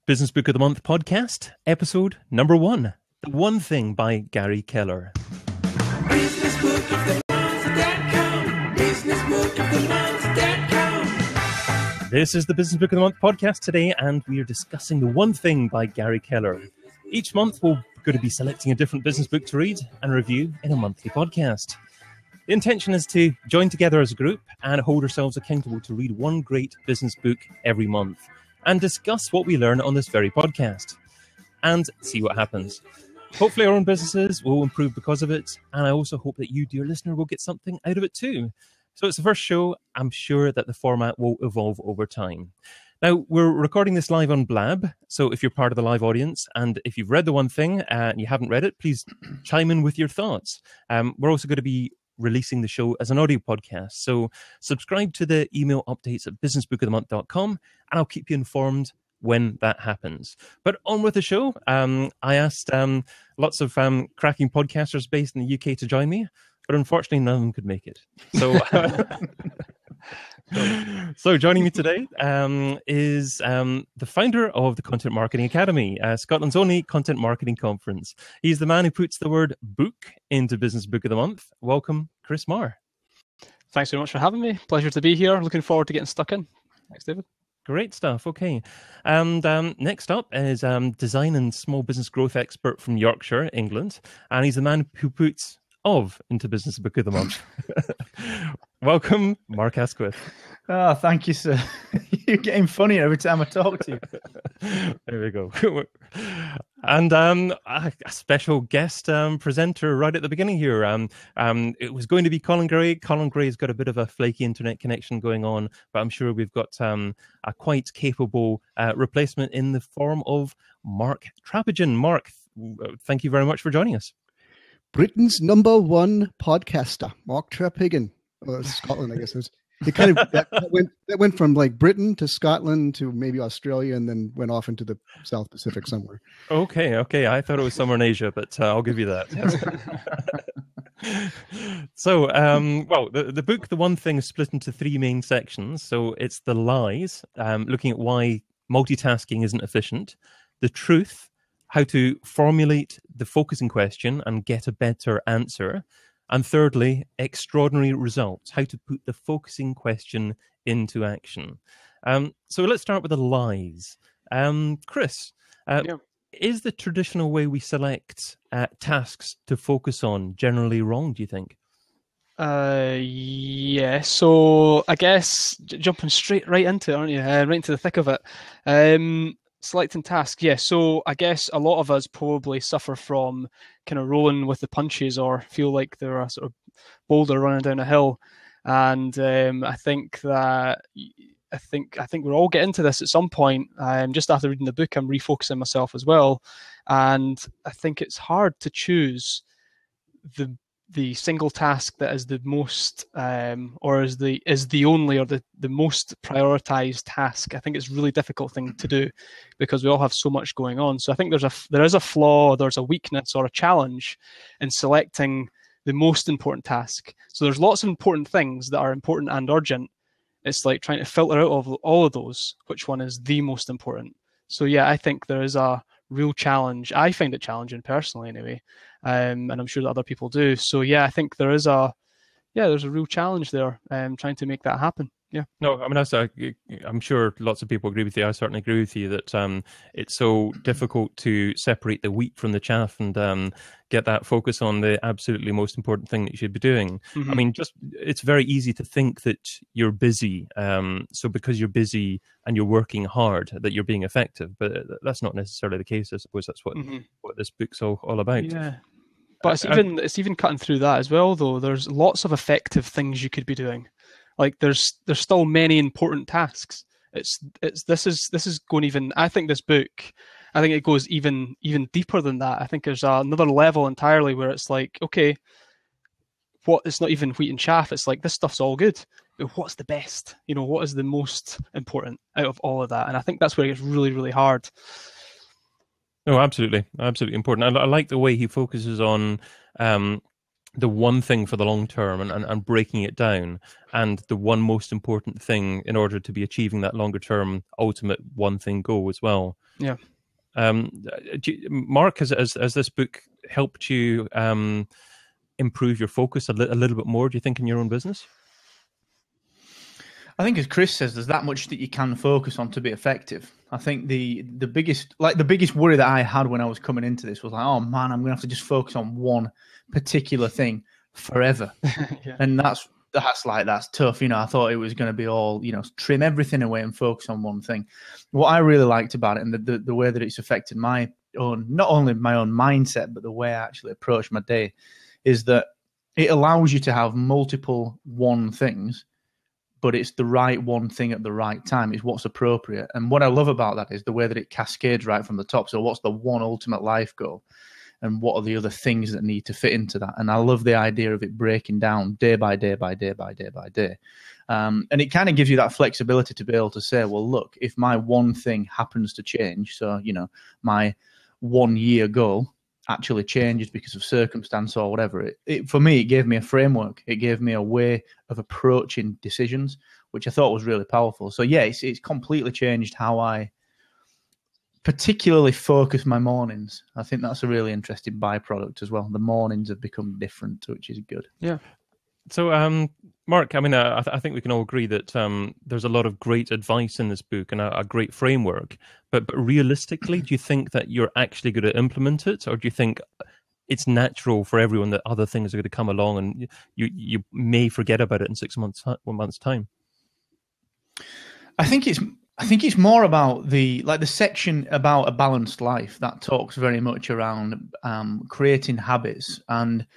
Business Book of the Month podcast, episode number 1, The One Thing by Gary Keller. Business Book of the Month.com. Business Book of the Month.com. This is the Business Book of the Month podcast today, and we are discussing The One Thing by Gary Keller. Each month, we're going to be selecting a different business book to read and review in a monthly podcast. The intention is to join together as a group and hold ourselves accountable to read one great business book every month and discuss what we learn on this very podcast and see what happens. Hopefully our own businesses will improve because of it, and I also hope that you, dear listener, will get something out of it too. So it's the first show. I'm sure that the format will evolve over time. Now, we're recording this live on Blab, so if you're part of the live audience and if you've read The One Thing and you haven't read it, please chime in with your thoughts. We're also going to be releasing the show as an audio podcast. So subscribe to the email updates at businessbookofthemonth.com and I'll keep you informed when that happens. But on with the show. I asked lots of cracking podcasters based in the UK to join me, but unfortunately none of them could make it. So so joining me today is the founder of the Content Marketing Academy, Scotland's only content marketing conference. He's the man who puts the word book into Business Book of the Month. Welcome, Chris Marr. Thanks very much for having me. Pleasure to be here. Looking forward to getting stuck in. Thanks, David. Great stuff. Okay. And next up is design and small business growth expert from Yorkshire, England. And he's the man who puts of into Business Book of the Month. Welcome, Mark Asquith. Oh, thank you, sir. You're getting funnier every time I talk to you. There we go. And a special guest presenter right at the beginning here. It was going to be Colin Gray. Colin Gray's got a bit of a flaky internet connection going on, but I'm sure we've got a quite capable replacement in the form of Mark Trapegian. Mark, thank you very much for joining us. Britain's #1 podcaster, Mark Trapegian. Well, Scotland, I guess. It kind of that went from like Britain to Scotland to maybe Australia, and then went off into the South Pacific somewhere. Okay. I thought it was somewhere in Asia, but I'll give you that. So, well, the book, The One Thing, is split into 3 main sections. So it's the lies, looking at why multitasking isn't efficient; the truth, how to formulate the focusing question and get a better answer. And thirdly, extraordinary results, how to put the focusing question into action. So let's start with the lies. Chris, is the traditional way we select tasks to focus on generally wrong, do you think? Yeah, so I guess jumping right into it, aren't you? Right into the thick of it. Selecting tasks, yeah. So I guess a lot of us probably suffer from kind of rolling with the punches, or feel like they're a sort of boulder running down a hill. And I think we're all getting into this at some point. Just after reading the book, I'm refocusing myself as well, and I think it's hard to choose the single task that is the most or is the only or the most prioritized task. I think it's a really difficult thing to do because we all have so much going on. So I think there is a flaw, there's a weakness or a challenge in selecting the most important task. So there's lots of important things that are important and urgent. It's like trying to filter out of all of those, which one is the most important. So yeah, I think there is a real challenge. I find it challenging personally anyway. And I'm sure that other people do. So yeah, I think there's a real challenge there, trying to make that happen. Yeah. No, I mean, I'm sure lots of people agree with you. I certainly agree with you that it's so difficult to separate the wheat from the chaff and get that focus on the absolutely most important thing that you should be doing. Mm-hmm. I mean, it's very easy to think that you're busy. So because you're busy and you're working hard, that you're being effective. But that's not necessarily the case. I suppose that's what this book's all about. Yeah. But it's even cutting through that as well, though. There's lots of effective things you could be doing. Like there's still many important tasks. This is going even. I think this book, I think it goes even deeper than that. I think there's another level entirely where it's like, okay, it's not even wheat and chaff. It's like this stuff's all good. But what's the best? What is the most important out of all of that? And I think that's where it gets really, really hard. No, absolutely important. I like the way he focuses on the one thing for the long term and breaking it down, and the one most important thing in order to be achieving that longer term ultimate one thing goal as well. Yeah. Mark, has this book helped you improve your focus a little bit more, do you think, in your own business? I think, as Chris says, there's that much that you can focus on to be effective. I think the biggest worry that I had when I was coming into this was like, oh man, I'm gonna have to just focus on one particular thing forever. Yeah. And that's tough. I thought it was going to be all, trim everything away and focus on one thing. What I really liked about it, and the way that it's affected my own, not only my own mindset, but the way I actually approach my day, is that it allows you to have multiple one things, but it's the right one thing at the right time. It's what's appropriate. And what I love about that is the way that it cascades right from the top. So what's the one ultimate life goal? And what are the other things that need to fit into that? And I love the idea of it breaking down day by day by day by day by day. And it kind of gives you that flexibility to be able to say, well, look, if my one thing happens to change, so, my 1 year goal actually changes because of circumstance or whatever, for me, it gave me a framework. It gave me a way of approaching decisions, which I thought was really powerful. So yeah, it's completely changed how I particularly focus my mornings. I think that's a really interesting byproduct as well. The mornings have become different, which is good. Yeah. So, Mark, I mean, I think we can all agree that there's a lot of great advice in this book and a great framework. But realistically, do you think that you're actually going to implement it, or do you think it's natural for everyone that other things are going to come along and you may forget about it in 6 months, 1 month's time? I think it's more about the section about a balanced life that talks very much around creating habits and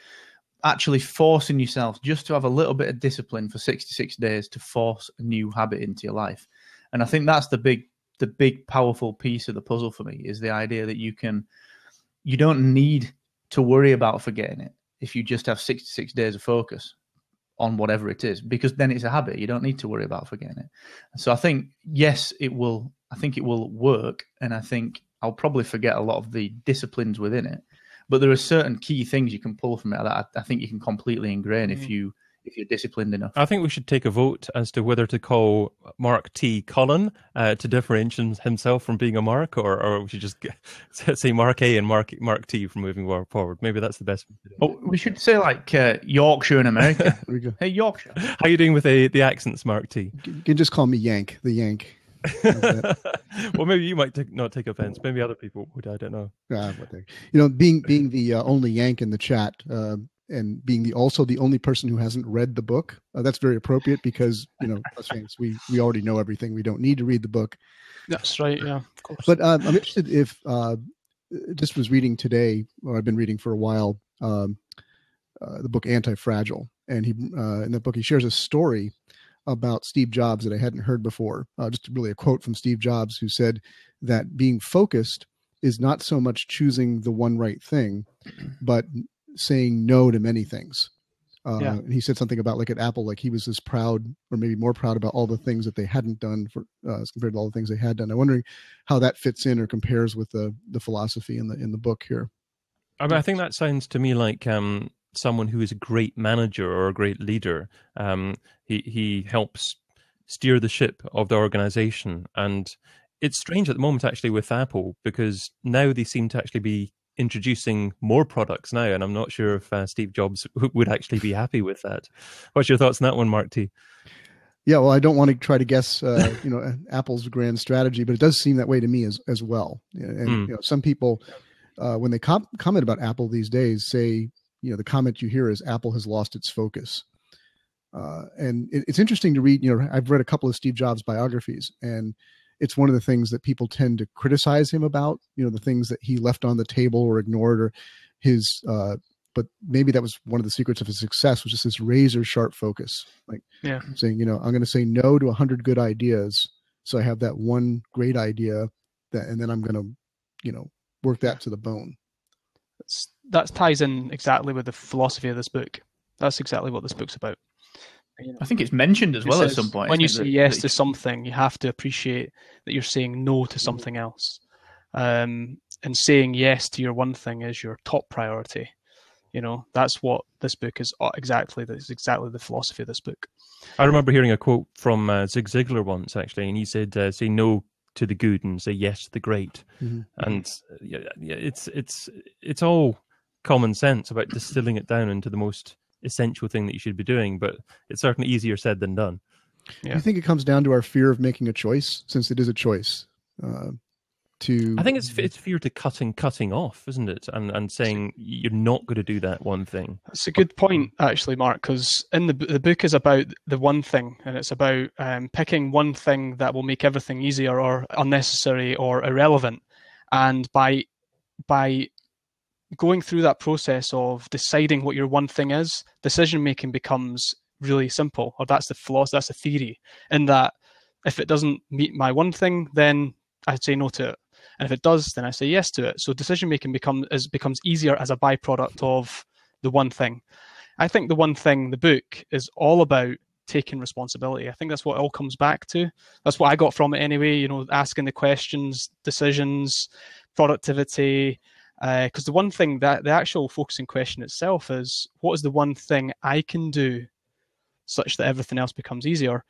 actually forcing yourself just to have a little bit of discipline for 66 days to force a new habit into your life. And I think that's the big powerful piece of the puzzle for me, is the idea that you don't need to worry about forgetting it if you just have 66 days of focus on whatever it is, because then it's a habit. You don't need to worry about forgetting it. So I think, yes, it will work. And I think I'll probably forget a lot of the disciplines within it, but there are certain key things you can pull from it that I think you can completely ingrain if you're disciplined enough. I think we should take a vote as to whether to call Mark T. Cullen to differentiate himself from being a Mark, or we should just say Mark A and Mark T from moving forward. Maybe that's the best. Oh, we should say like Yorkshire in America. There we go. Hey, Yorkshire. How are you doing with the accents, Mark T? You can just call me Yank, the Yank. Well, maybe you might not take offense. Maybe other people would. I don't know. Being the only Yank in the chat, and being also the only person who hasn't read the book, that's very appropriate because us fans, we already know everything. We don't need to read the book. That's right. Yeah, of course. But I'm interested if just was reading today, or I've been reading for a while, the book Anti-Fragile, and he in that book he shares a story about Steve Jobs that I hadn't heard before. Just really a quote from Steve Jobs, who said that being focused is not so much choosing the one right thing, but saying no to many things. And he said something about, like, at Apple, like he was as proud, or maybe more proud, about all the things that they hadn't done as compared to all the things they had done. I'm wondering how that fits in or compares with the philosophy in the book here. I mean, I think that sounds to me like someone who is a great manager or a great leader. He helps steer the ship of the organization. And it's strange at the moment, actually, with Apple, because now they seem to actually be introducing more products now, and I'm not sure if Steve Jobs would actually be happy with that. What's your thoughts on that one, Mark T? Yeah, well, I don't want to try to guess, Apple's grand strategy, but it does seem that way to me as well. And some people, when they comment about Apple these days, say, the comment you hear is Apple has lost its focus. And it's interesting to read. I've read a couple of Steve Jobs biographies, and it's one of the things that people tend to criticize him about, the things that he left on the table or ignored, or his, but maybe that was one of the secrets of his success, was just this razor sharp focus. Like saying, I'm going to say no to 100 good ideas. So I have that one great idea and then I'm going to, work that to the bone. That ties in exactly with the philosophy of this book. That's exactly what this book's about. I think it's mentioned as well at some point. When you say yes to something, you have to appreciate that you're saying no to something else. And saying yes to your one thing is your top priority. That's what this book is exactly. That's exactly the philosophy of this book. I remember hearing a quote from Zig Ziglar once, actually, and he said, "Say no to the good and say yes to the great." Mhm. And it's all common sense about distilling it down into the most essential thing that you should be doing, but it's certainly easier said than done. Do you think it comes down to our fear of making a choice, since it is a choice? I think it's fear to cutting off, isn't it? And saying you're not going to do that one thing. That's a good point, actually, Mark, because in the book is about the one thing, and it's about picking one thing that will make everything easier or unnecessary or irrelevant. And by going through that process of deciding what your one thing is, decision making becomes really simple. Or that's the philosophy, that's the theory, in that if it doesn't meet my one thing, then I'd say no to it. And if it does, then I say yes to it. So decision making becomes easier as a byproduct of the one thing. I think the one thing, the book, is all about taking responsibility. I think that's what it all comes back to. That's what I got from it anyway, asking the questions, decisions, productivity. Because the one thing, that the actual focusing question itself is, what is the one thing I can do such that everything else becomes easier?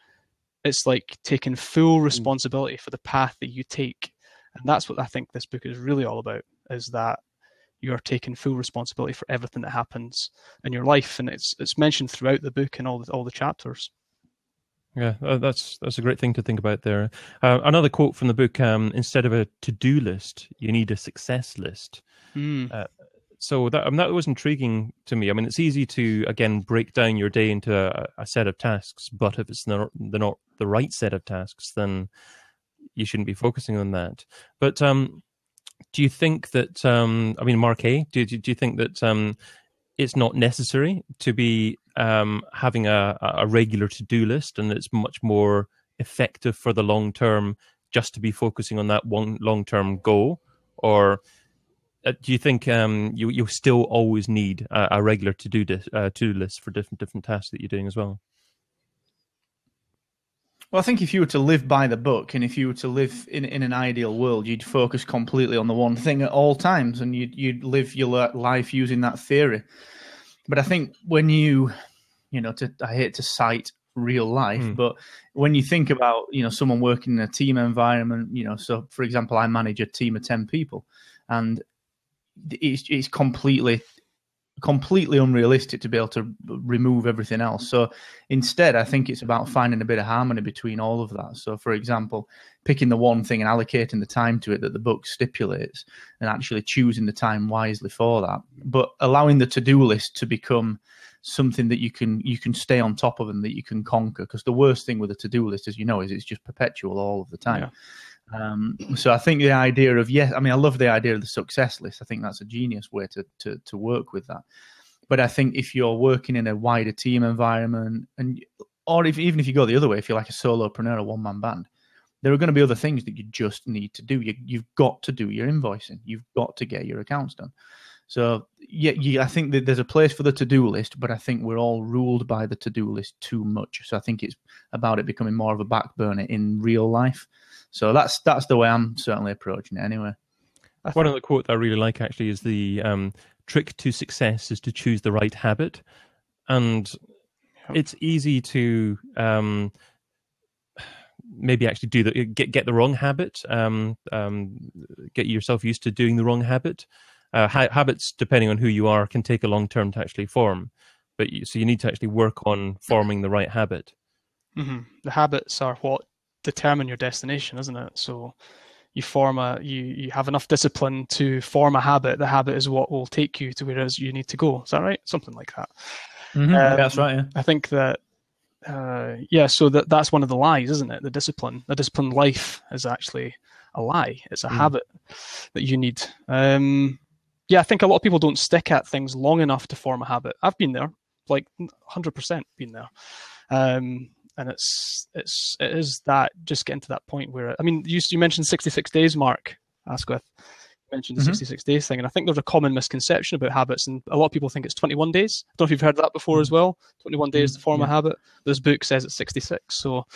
It's like taking full responsibility for the path that you take. And that's what I think this book is really all about, is that you're taking full responsibility for everything that happens in your life. And it's mentioned throughout the book and all the chapters. Yeah, that's a great thing to think about there. Another quote from the book, instead of a to-do list, you need a success list. So that was intriguing to me. I mean, it's easy to, again, break down your day into a set of tasks, but if it's not the right set of tasks, then you shouldn't be focusing on that. But do you think that, Mark A., do you think that it's not necessary to be having a regular to-do list, and it's much more effective for the long term just to be focusing on that one long-term goal? Or do you think you still always need a regular to-do list for different tasks that you're doing as well? Well, I think if you were to live by the book, and if you were to live in an ideal world, you'd focus completely on the one thing at all times, and you'd live your life using that theory. But I think when I hate to cite real life, but when you think about, someone working in a team environment, so for example, I manage a team of 10 people, and it's completely unrealistic to be able to remove everything else. So instead, I think it's about finding a bit of harmony between all of that. So for example, picking the one thing and allocating the time to it that the book stipulates, and actually choosing the time wisely for that, but allowing the to-do list to become something that you can stay on top of and that you can conquer. Because the worst thing with a to-do list, as you know, is it's just perpetual all of the time. Yeah. So I think the idea of, I love the idea of the success list. I think that's a genius way to work with that. But I think if you're working in a wider team environment, or even if you go the other way, if you're like a solopreneur, a one-man band, there are going to be other things that you just need to do. You've got to do your invoicing. You've got to get your accounts done. So I think that there's a place for the to-do list, but I think we're all ruled by the to-do list too much. So I think it's about it becoming more of a back burner in real life. So that's the way I'm certainly approaching it anyway. One of the quotes I really like actually is the trick to success is to choose the right habit. And it's easy to maybe actually get the wrong habit, get yourself used to doing the wrong habit. Habits, depending on who you are, can take a long term to actually form. So you need to actually work on forming the right habit. Mm-hmm. The habits are what determine your destination, isn't it? So you have enough discipline to form a habit. The habit is what will take you to where it is you need to go. Is that right? Something like that. Mm-hmm. That's right. Yeah. I think that so that's one of the lies, isn't it? The disciplined life is actually a lie. It's a habit that you need. I think a lot of people don't stick at things long enough to form a habit. I've been there, like 100% been there. And it is that, just getting to that point where, you mentioned 66 days, Mark Asquith. You mentioned the 66 days thing, and I think there's a common misconception about habits, and a lot of people think it's 21 days. I don't know if you've heard that before as well. 21 days to form a habit. This book says it's 66, so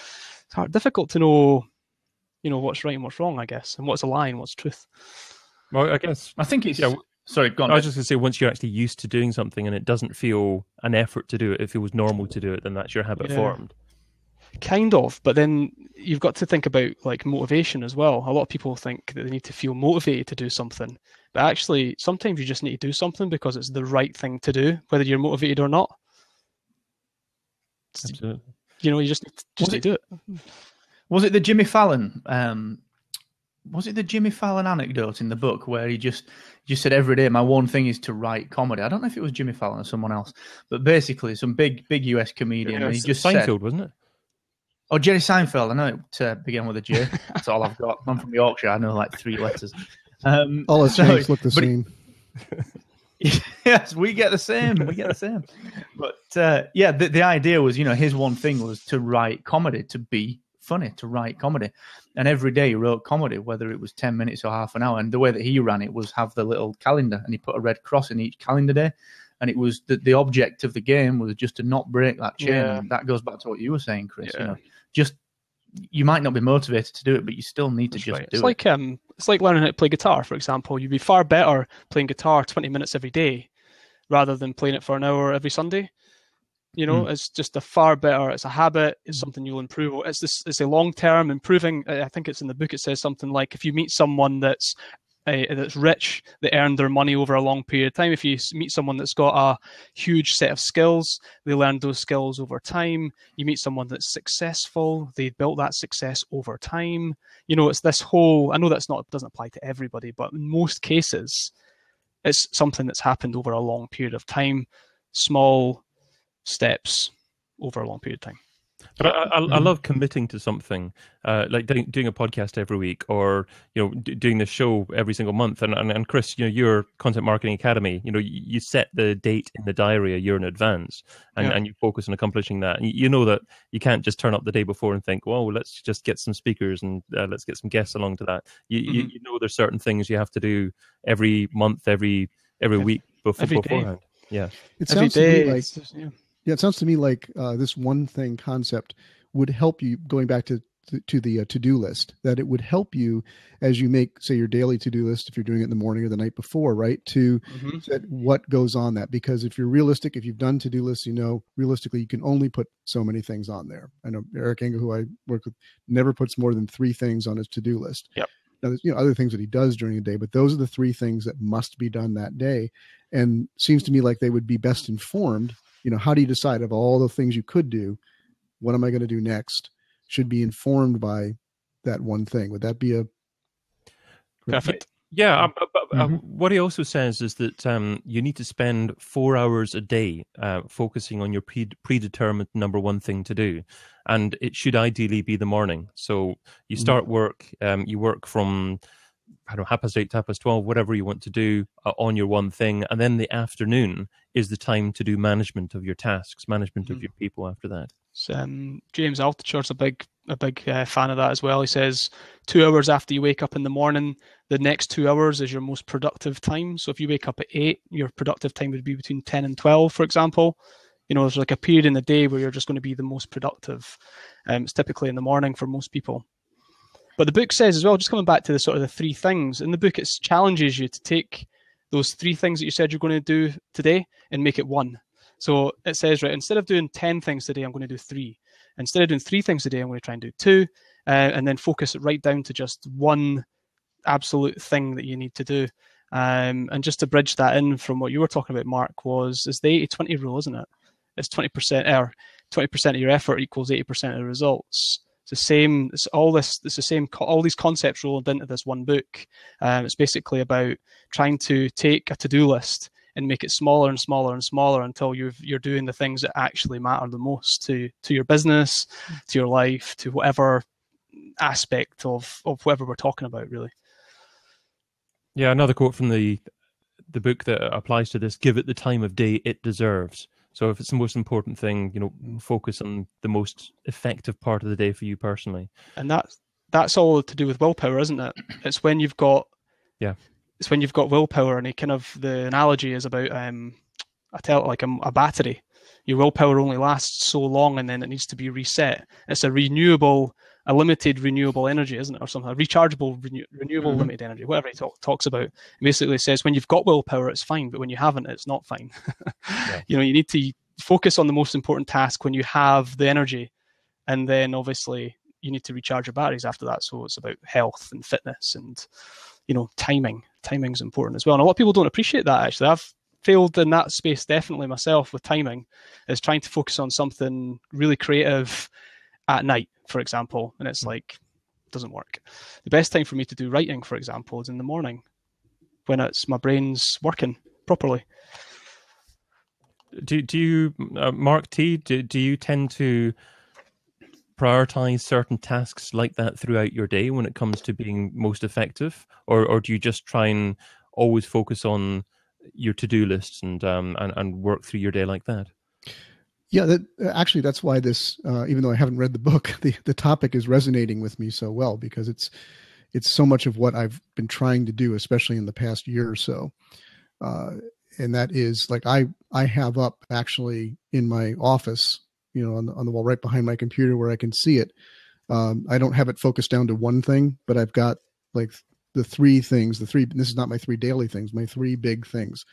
it's difficult to know, what's right and what's wrong, I guess, and what's a lie and what's truth. Well, I think it's Sorry, go on. I was just going to say, once you're actually used to doing something and it doesn't feel an effort to do it, if it was normal to do it, then that's your habit formed. Kind of, but then you've got to think about like motivation as well. A lot of people think that they need to feel motivated to do something, but actually sometimes you just need to do something because it's the right thing to do, whether you're motivated or not. Absolutely. You just need to do it. Was it the Jimmy Fallon? Was it the Jimmy Fallon anecdote in the book where he just said every day my one thing is to write comedy? I don't know if it was Jimmy Fallon or someone else, but basically some big US comedian. Yeah, and he just Seinfeld, said, wasn't it? Oh, Jerry Seinfeld. I know it began with a J. That's all I've got. I'm from Yorkshire. I know like 3 letters. All his names look the same. Yes, we get the same. But the idea was, his one thing was to write comedy, to be funny, to write comedy. And every day he wrote comedy, whether it was 10 minutes or half an hour. And the way that he ran it was have the little calendar, and he put a red cross in each calendar day. And it was the object of the game was just to not break that chain. Yeah. And that goes back to what you were saying, Chris. Yeah. You might not be motivated to do it, but you still need to do it. It's like learning how to play guitar, for example. You'd be far better playing guitar 20 minutes every day rather than playing it for an hour every Sunday. It's just a far better. It's a habit. It's something you'll improve. It's a long term improving. I think it's in the book. It says something like if you meet someone that's rich, they earn their money over a long period of time. If you meet someone that's got a huge set of skills, they learn those skills over time. You meet someone that's successful, they built that success over time. It's this whole, I know doesn't apply to everybody, but in most cases, it's something that's happened over a long period of time, small steps over a long period of time. But I love committing to something, like doing a podcast every week, or doing the show every single month. And Chris, your Content Marketing Academy, you set the date in the diary a year in advance, and you focus on accomplishing that. And you know that you can't just turn up the day before and think, well, let's just get some speakers and let's get some guests along to that. You know there's certain things you have to do every month, every week beforehand. Yeah, it sounds to me like. Yeah, it sounds to me like this one thing concept would help you, going back to the to-do list, that it would help you as you make, say, your daily to-do list, if you're doing it in the morning or the night before, right, to set what goes on that. Because if you're realistic, if you've done to-do lists, realistically, you can only put so many things on there. I know Eric Engel, who I work with, never puts more than 3 things on his to-do list. Yep. Now, there's other things that he does during the day, but those are the 3 things that must be done that day. And seems to me like they would be best informed. How do you decide of all the things you could do, what am I going to do next? Should be informed by that one thing. Would that be a perfect? Yeah. What he also says is that you need to spend 4 hours a day focusing on your predetermined number one thing to do. And it should ideally be the morning. So you start work, you work from 8:30 to 12:30, whatever you want to do on your one thing. And then the afternoon is the time to do management of your tasks, management of your people after that. So, James Altucher's a big fan of that as well. He says 2 hours after you wake up in the morning, the next 2 hours is your most productive time. So if you wake up at 8, your productive time would be between 10 and 12, for example. There's like a period in the day where you're just going to be the most productive. It's typically in the morning for most people. But the book says as well, just coming back to the sort of the 3 things, in the book it challenges you to take those 3 things that you said you're going to do today and make it 1. So it says, right, instead of doing 10 things today, I'm going to do 3. Instead of doing 3 things today, I'm going to try and do 2, and then focus it right down to just one absolute thing that you need to do. And just to bridge that in from what you were talking about, Mark, is the 80-20 rule, isn't it? It's 20% of your effort equals 80% of the results. It's the same. It's all this. It's the same. All these concepts rolled into this one book. It's basically about trying to take a to-do list and make it smaller and smaller and smaller until you're doing the things that actually matter the most to your business, to your life, to whatever aspect of whatever we're talking about, really. Yeah, another quote from the book that applies to this: "Give it the time of day it deserves." So if it's the most important thing, focus on the most effective part of the day for you personally. And that's all to do with willpower, isn't it? It's when you've got It's when you've got willpower, and the analogy is about a battery. Your willpower only lasts so long, and then it needs to be reset. It's a renewable a limited renewable energy, isn't it, or something? A rechargeable renewable limited energy, whatever he talks about. It basically says when you've got willpower, it's fine, but when you haven't, it's not fine. You need to focus on the most important task when you have the energy, and then obviously you need to recharge your batteries after that. So it's about health and fitness and timing. Timing's important as well, and a lot of people don't appreciate that. Actually, I've failed in that space definitely myself with timing, is trying to focus on something really creative at night, for example, and it's like doesn't work. The best time for me to do writing, for example, is in the morning when my brain's working properly. Do you, Mark T, do you tend to prioritize certain tasks like that throughout your day when it comes to being most effective, or do you just try and always focus on your to-do lists and work through your day like that? Yeah, that's why this, even though I haven't read the book, the topic is resonating with me so well, because it's so much of what I've been trying to do, especially in the past year or so. And that is like, I have up actually in my office, on the wall right behind my computer where I can see it. I don't have it focused down to one thing, but I've got like the three things, this is not my three daily things, my three big things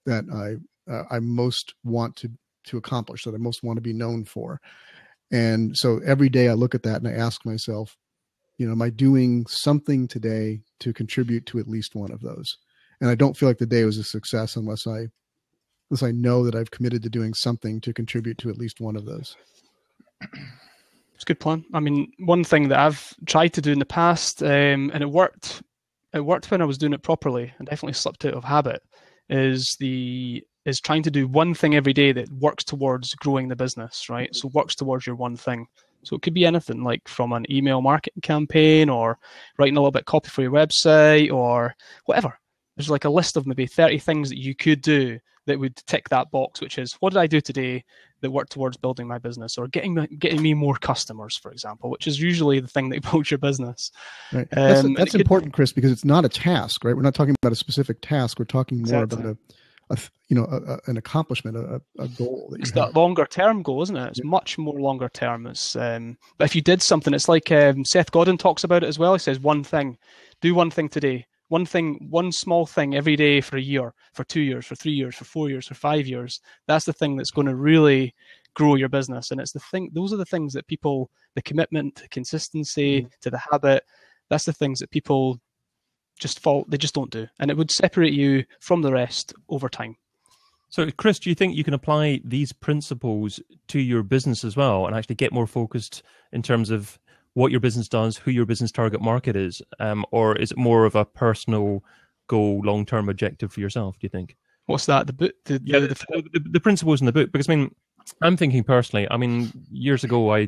that I most want to accomplish, that I most want to be known for. And so every day I look at that and I ask myself, am I doing something today to contribute to at least one of those? And I don't feel like the day was a success unless I know that I've committed to doing something to contribute to at least one of those. It's a good plan. I mean, one thing that I've tried to do in the past, and it worked when I was doing it properly, and definitely slipped out of habit, is trying to do one thing every day that works towards growing the business, right? So works towards your one thing. So it could be anything, like from an email marketing campaign or writing a little bit of copy for your website or whatever. There's like a list of maybe 30 things that you could do that would tick that box, which is, what did I do today that worked towards building my business or getting me more customers, for example, which is usually the thing that builds your business. Right. That's important, Chris, because it's not a task, right? We're not talking about a specific task. We're talking more about an accomplishment, a goal. It's that longer term goal, isn't it? It's much more longer term. But if you did something, it's like Seth Godin talks about it as well. He says do one thing today. One small thing every day for a year, for 2 years, for 3 years, for 4 years, for 5 years. That's the thing that's going to really grow your business. And those are the things that people, the commitment, the consistency, to the habit, that's the things that people they just don't do. And it would separate you from the rest over time. So, Chris, do you think you can apply these principles to your business as well and actually get more focused in terms of what your business does, who your business target market is, or is it more of a personal goal, long-term objective for yourself, do you think? What's that? The book? The principles in the book, because I'm thinking personally, years ago, I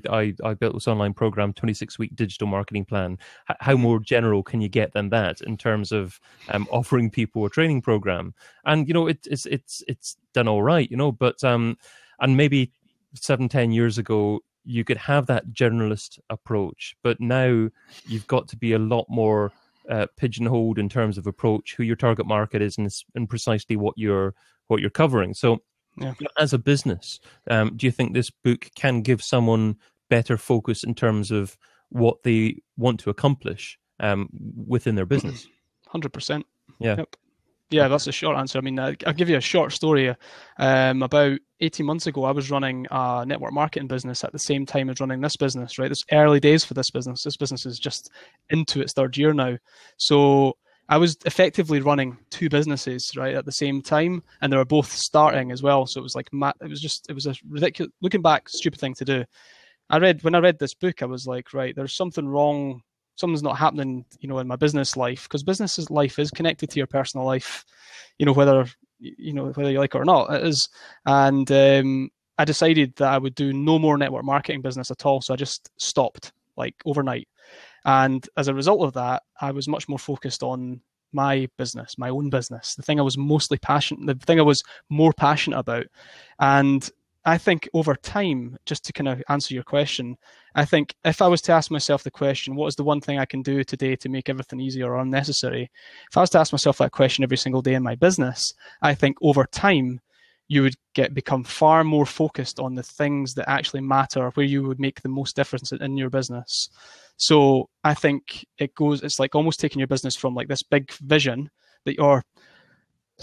built this online program, 26-week digital marketing plan. How more general can you get than that in terms of offering people a training program? And, it's done all right, but, and maybe 7-10 years ago, you could have that generalist approach, but now you've got to be a lot more pigeonholed in terms of approach, who your target market is, and precisely what you're covering. So, as a business, do you think this book can give someone better focus in terms of what they want to accomplish within their business? 100%. Yeah. Yep. Yeah, that's a short answer. I'll give you a short story. About 18 months ago, I was running a network marketing business at the same time as running this business, right? It's early days for this business. This business is just into its third year now. So I was effectively running two businesses, right, at the same time, and they were both starting as well. So it was like, it was a ridiculous, looking back, stupid thing to do. When I read this book, I was like, right, there's something wrong. Something's not happening, in my business life, because business life is connected to your personal life, whether you like it or not, it is. And I decided that I would do no more network marketing business at all. So I just stopped, like, overnight. And as a result of that, I was much more focused on my business, my own business, the thing I was more passionate about. And I think over time, just to kind of answer your question, I think if I was to ask myself the question, what is the one thing I can do today to make everything easier or unnecessary? If I was to ask myself that question every single day in my business, I think over time, you would become far more focused on the things that actually matter, where you would make the most difference in your business. So I think it's like almost taking your business from like this big vision that you're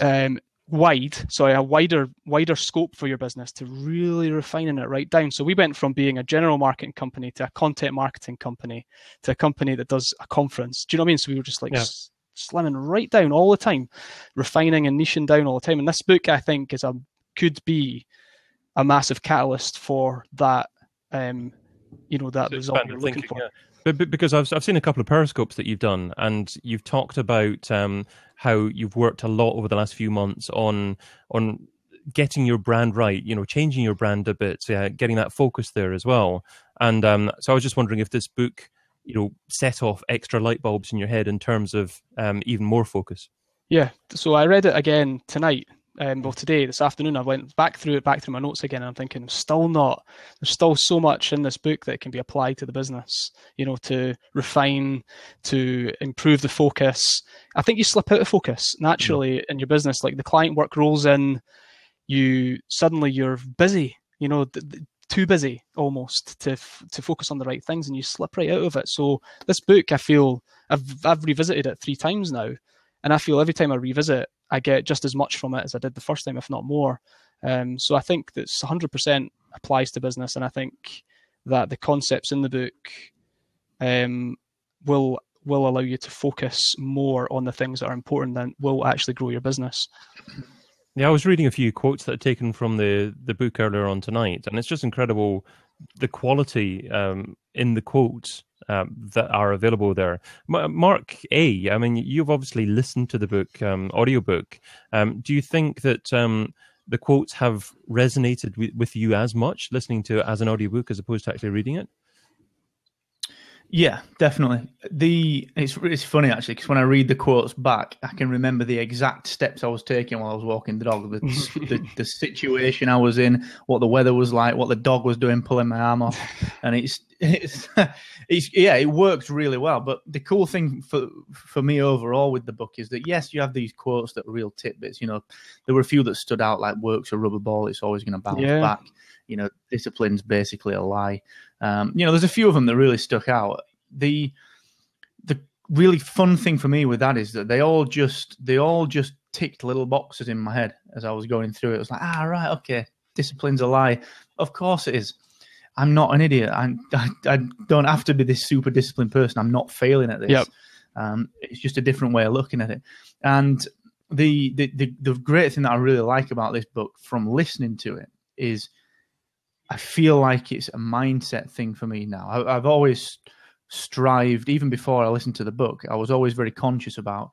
a wider scope for your business, to really refining it right down. So we went from being a general marketing company to a content marketing company to a company that does a conference. Do you know what I mean? So we were just like slimming right down all the time, refining and niching down all the time. And this book, I think, could be a massive catalyst for that. That result you're looking for. Yeah. But because I've seen a couple of periscopes that you've done, and you've talked about how you've worked a lot over the last few months on getting your brand right, changing your brand a bit, getting that focus there as well. And so I was just wondering if this book, set off extra light bulbs in your head in terms of even more focus. Yeah. So I read it again tonight. Today, this afternoon, I went back through my notes again, and I'm thinking, there's still so much in this book that can be applied to the business, to refine, to improve the focus. I think you slip out of focus naturally in your business. Like the client work rolls in, you're busy, too busy almost to focus on the right things, and you slip right out of it. So this book, I feel I've revisited it 3 times now, and I feel every time I revisit, I get just as much from it as I did the first time, if not more. So I think that 100% applies to business, and I think that the concepts in the book will allow you to focus more on the things that are important and will actually grow your business. Yeah, I was reading a few quotes that are taken from the book earlier on tonight, and it's just incredible the quality in the quotes that are available there. Mark A., I mean, you've obviously listened to the book, audiobook. Do you think that the quotes have resonated with you as much listening to it as an audiobook as opposed to actually reading it? Yeah, definitely. It's funny actually, because when I read the quotes back, I can remember the exact steps I was taking while I was walking the dog, the situation I was in, what the weather was like, what the dog was doing, pulling my arm off, and it works really well. But the cool thing for me overall with the book is that yes, you have these quotes that are real tidbits. There were a few that stood out, like "Work's a rubber ball; it's always going to bounce back." Discipline's basically a lie. There's a few of them that really stuck out. The really fun thing for me with that is that they all just ticked little boxes in my head as I was going through it. It was like, right, okay, discipline's a lie. Of course it is. I'm not an idiot. I don't have to be this super disciplined person. I'm not failing at this. Yep. It's just a different way of looking at it. And the great thing that I really like about this book from listening to it is I feel like it's a mindset thing for me now. I've always strived, even before I listened to the book, I was always very conscious about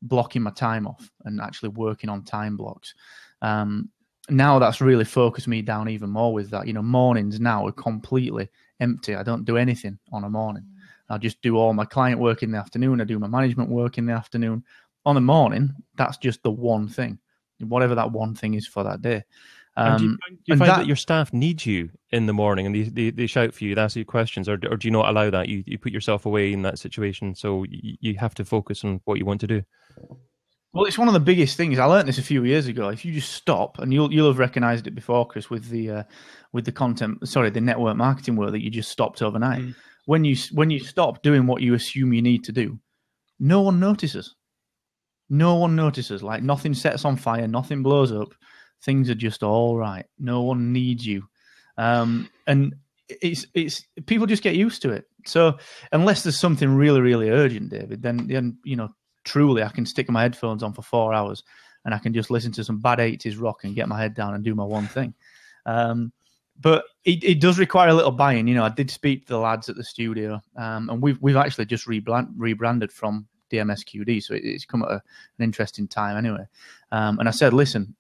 blocking my time off and actually working on time blocks. Now that's really focused me down even more with that. Mornings now are completely empty. I don't do anything on a morning. I just do all my client work in the afternoon. I do my management work in the afternoon. On the morning, that's just the one thing, whatever that one thing is for that day. Do you find that your staff need you in the morning and they shout for you, they ask you questions, or do you not allow that? You put yourself away in that situation, so you have to focus on what you want to do? Well, it's one of the biggest things. I learned this a few years ago. If you just stop, and you'll have recognized it before, Chris, with the network marketing work that you just stopped overnight. When you stop doing what you assume you need to do, no one notices. No one notices. Like nothing sets on fire, nothing blows up. Things are just all right. No one needs you, and it's people just get used to it. So unless there's something really, really urgent, David, then truly I can stick my headphones on for 4 hours and I can just listen to some bad 80s rock and get my head down and do my one thing. But it does require a little buy-in. I did speak to the lads at the studio, and we've actually just rebranded from DMSQD, so it's come at an interesting time anyway. And I said, listen,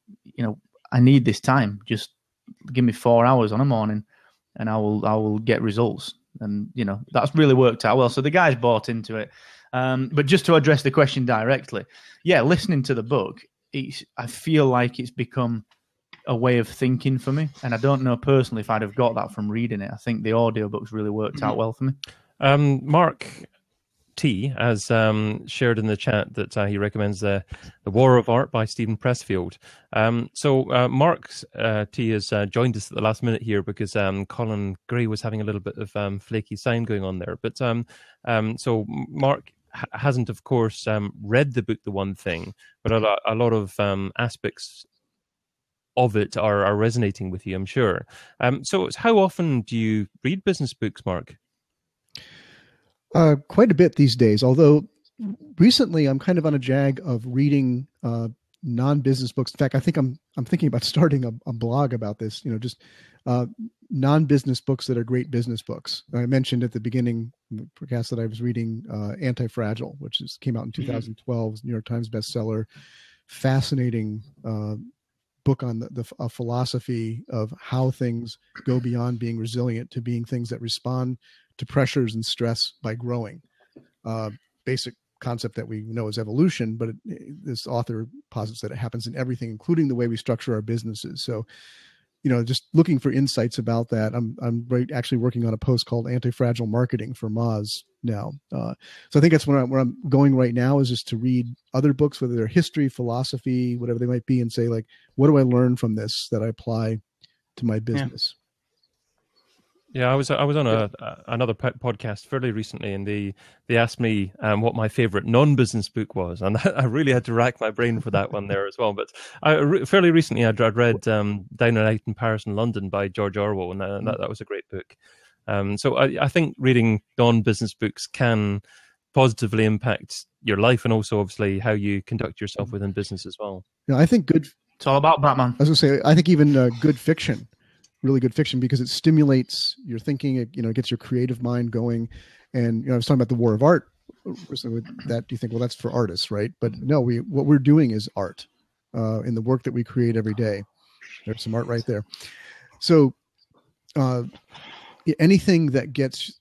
I need this time. Just give me 4 hours on a morning, and I will get results. And that's really worked out well. So the guys bought into it. But just to address the question directly, yeah, listening to the book, I feel like it's become a way of thinking for me. And I don't know personally if I'd have got that from reading it. I think the audiobooks really worked out well for me. Mark, T has shared in the chat that he recommends the War of Art by Stephen Pressfield. Mark T has joined us at the last minute here because Colin Gray was having a little bit of flaky sound going on there. But so Mark hasn't, of course, read the book The One Thing, but a lot of aspects of it are resonating with you, I'm sure. So how often do you read business books, Mark? Quite a bit these days, although recently I'm kind of on a jag of reading non-business books. In fact, I think I'm thinking about starting a blog about this, just non-business books that are great business books. I mentioned at the beginning of the podcast that I was reading Anti-Fragile, which came out in 2012, New York Times bestseller. Fascinating book on the philosophy of how things go beyond being resilient to being things that respond to pressures and stress by growing. Basic concept that we know is evolution, but this author posits that it happens in everything, including the way we structure our businesses. So, just looking for insights about that. I'm actually working on a post called Anti-Fragile Marketing for Moz now. So I think that's where I'm going right now, is just to read other books, whether they're history, philosophy, whatever they might be, and say, like, what do I learn from this that I apply to my business? Yeah, I was on another podcast fairly recently, and they asked me what my favorite non-business book was, and I really had to rack my brain for that one there as well. But fairly recently, I'd read Down and Out in Paris and London by George Orwell, and that was a great book. So I think reading non-business books can positively impact your life, and also obviously how you conduct yourself within business as well. I think it's all about Batman. I was going to say, I think even good fiction. Really good fiction, because it stimulates your thinking. It gets your creative mind going. And I was talking about the War of Art. So with that, you think, well, that's for artists, right? But no, what we're doing is art in the work that we create every day. There's some art right there. So anything that gets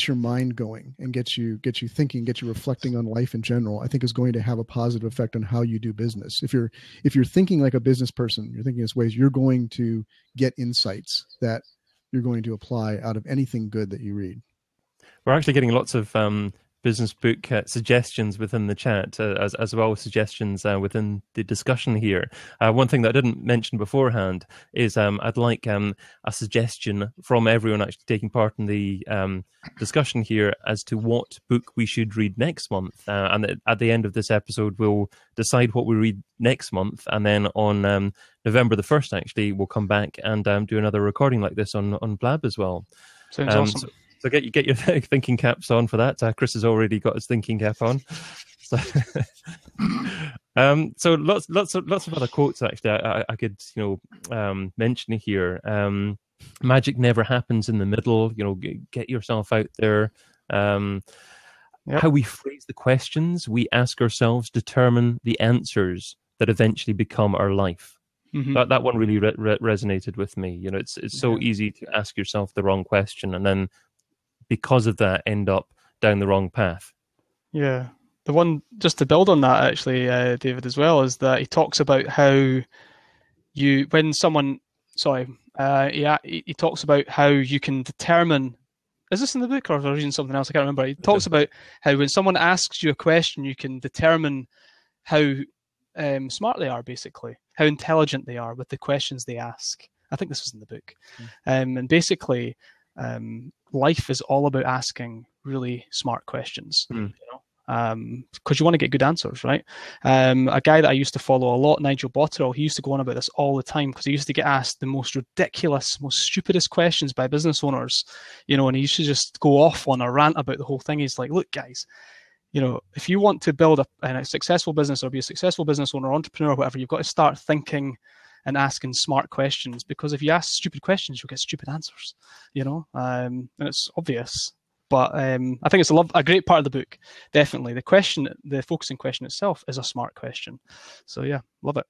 your mind going and gets you thinking, gets you reflecting on life in general, I think is going to have a positive effect on how you do business. If you're thinking like a business person, you're thinking in this ways, you're going to get insights that you're going to apply out of anything good that you read. We're actually getting lots of business book suggestions within the chat, as well as suggestions within the discussion here. One thing that I didn't mention beforehand is I'd like a suggestion from everyone actually taking part in the discussion here as to what book we should read next month. And at the end of this episode, we'll decide what we read next month. And then on November the 1st, actually, we'll come back and do another recording like this on Blab as well. Sounds awesome. So get your thinking caps on for that. Chris has already got his thinking cap on. So lots of other quotes actually I could mention here. Magic never happens in the middle. Get yourself out there. How we phrase the questions we ask ourselves determine the answers that eventually become our life. Mm-hmm. That one really resonated with me. It's so easy to ask yourself the wrong question and then, because of that, end up down the wrong path. Yeah. The one, just to build on that, actually, David, as well, is that he talks about how he talks about how you can determine, is this in the book or am I reading something else? I can't remember. He talks about how when someone asks you a question, you can determine how smart they are, basically, how intelligent they are with the questions they ask. I think this was in the book. And basically, life is all about asking really smart questions, because you want to get good answers, right? A guy that I used to follow a lot, Nigel Botterill, he used to go on about this all the time because he used to get asked the most ridiculous, most stupidest questions by business owners, and he used to just go off on a rant about the whole thing. He's like, look, guys, if you want to build a successful business or be a successful business owner, entrepreneur, whatever, you've got to start thinking and asking smart questions, because if you ask stupid questions, you'll get stupid answers, and it's obvious. But I think it's a great part of the book. Definitely. The focusing question itself is a smart question. So yeah, love it.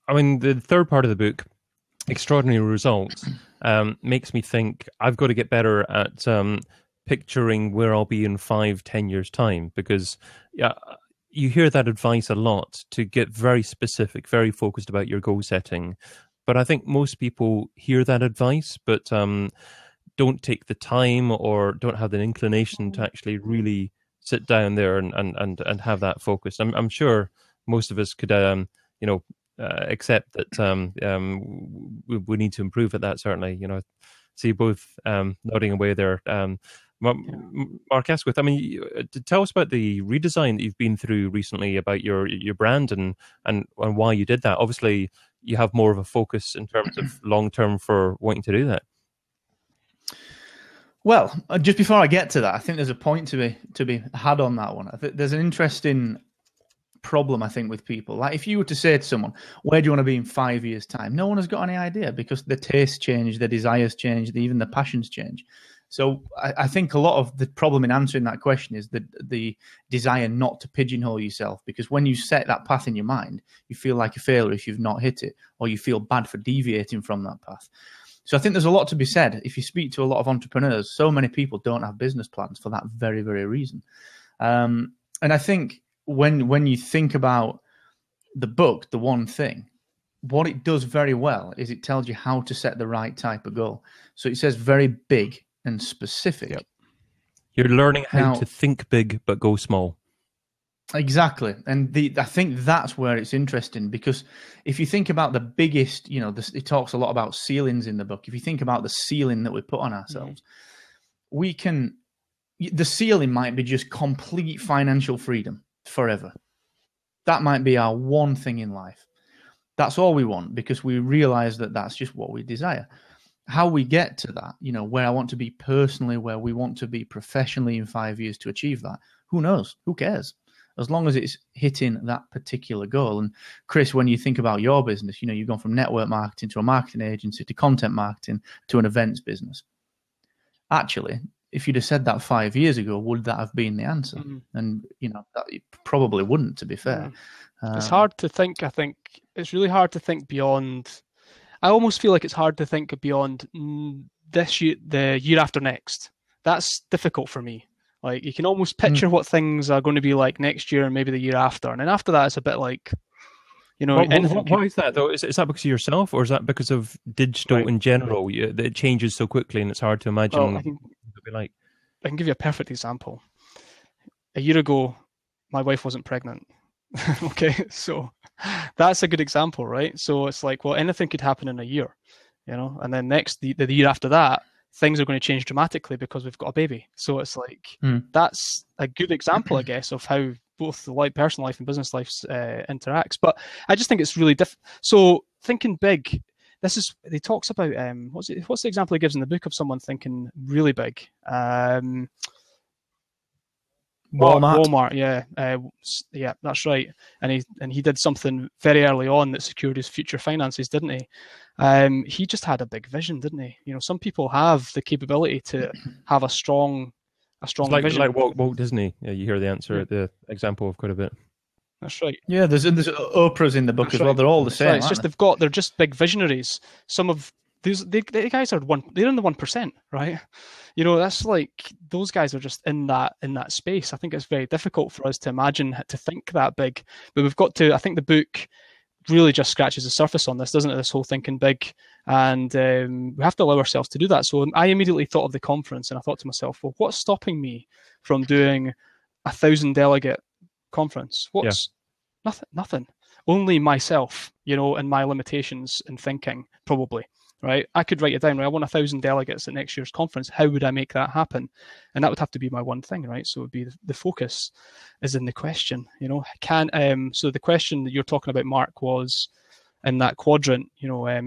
I mean, the third part of the book, Extraordinary Results, makes me think I've got to get better at picturing where I'll be in 5-10 years' time, because you hear that advice a lot to get very specific, very focused about your goal setting. But I think most people hear that advice, but don't take the time or don't have the inclination to actually really sit down there and have that focus. I'm sure most of us could, accept that we need to improve at that. Certainly, see both nodding away there. Mark Asquith, I mean, tell us about the redesign that you've been through recently about your brand and why you did that. Obviously, you have more of a focus in terms of long term for wanting to do that. Well, just before I get to that, I think there's a point to be had on that one. I think there's an interesting problem, I think, with people. Like, if you were to say to someone, where do you want to be in 5 years' time? No one has got any idea, because the tastes change, the desires change, even the passions change. So I think a lot of the problem in answering that question is the desire not to pigeonhole yourself, because when you set that path in your mind, you feel like a failure if you've not hit it, or you feel bad for deviating from that path. So I think there's a lot to be said. If you speak to a lot of entrepreneurs, so many people don't have business plans for that very, very reason. And I think when you think about the book, The One Thing, what it does very well is it tells you how to set the right type of goal. So it says very big and specific. Yep. You're learning how to think big but go small. Exactly. And I think that's where it's interesting, because if you think about the biggest, it talks a lot about ceilings in the book. If you think about the ceiling that we put on ourselves, the ceiling might be just complete financial freedom forever. That might be our one thing in life. That's all we want, because we realize that that's just what we desire. How we get to that, where I want to be personally, where we want to be professionally in 5 years to achieve that, who knows? Who cares? As long as it's hitting that particular goal. And Chris, when you think about your business, you've gone from network marketing to a marketing agency to content marketing to an events business. Actually, if you'd have said that 5 years ago, would that have been the answer? Mm-hmm. And, that it probably wouldn't, to be fair. It's hard to think. I think it's really hard to think beyond. I almost feel like it's hard to think beyond this year, the year after next. That's difficult for me. Like, you can almost picture what things are going to be like next year and maybe the year after. And then after that, it's a bit like, why is that, though? Is that because of yourself, or is that because of digital in general? It changes so quickly and it's hard to imagine what it would be like. I can give you a perfect example. A year ago, my wife wasn't pregnant. Okay, so that's a good example, right? So it's like, well, anything could happen in a year, and then the year after that, things are going to change dramatically because we've got a baby. So it's like, that's a good example, I guess, of how both the personal life and business life interacts. But I just think it's really different. So thinking big, he talks about, what's the example he gives in the book of someone thinking really big? Walmart, yeah, that's right. And he did something very early on that secured his future finances, didn't he? He just had a big vision, didn't he? Some people have the capability to have a strong vision. Like Walt Disney. Yeah, you hear the answer, the example of quite a bit. That's right. Yeah, there's Oprah's in the book as well. They're all the same. Right. It's just they're just big visionaries. Some of these the guys are they're in the 1%, right? That's like, those guys are just in that space. I think it's very difficult for us to imagine, to think that big. But we've got to, I think the book really just scratches the surface on this, doesn't it? This whole thinking big. And we have to allow ourselves to do that. So I immediately thought of the conference, and I thought to myself, well, what's stopping me from doing 1,000 delegate conference? Nothing. Only myself, and my limitations in thinking, probably. Right, I could write it down. Right, I want 1,000 delegates at next year's conference. How would I make that happen? And that would have to be my one thing, right? So it would be the focus is in the question. So the question that you're talking about, Mark, was in that quadrant.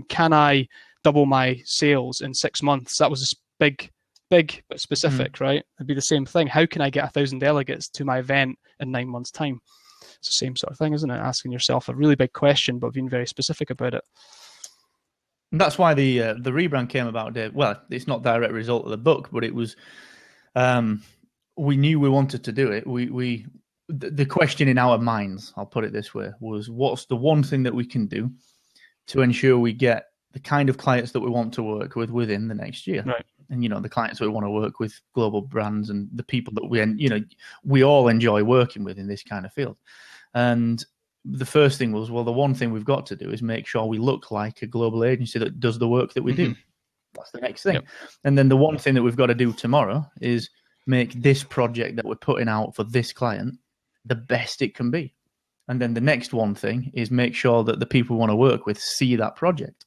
Can I double my sales in 6 months? That was big but specific, right? It'd be the same thing. How can I get 1,000 delegates to my event in 9 months' time? It's the same sort of thing, isn't it? Asking yourself a really big question, but being very specific about it. That's why the rebrand came about, Dave. Well, it's not a direct result of the book, but it was. We knew we wanted to do it. The question in our minds, I'll put it this way, was what's the one thing that we can do to ensure we get the kind of clients that we want to work with within the next year, right? And the clients that we want to work with, global brands, and the people that we all enjoy working with in this kind of field, and. The first thing was, well, the one thing we've got to do is make sure we look like a global agency that does the work that we do. That's the next thing. Yep. And then the one thing that we've got to do tomorrow is make this project that we're putting out for this client the best it can be. And then the next one thing is make sure that the people we want to work with see that project.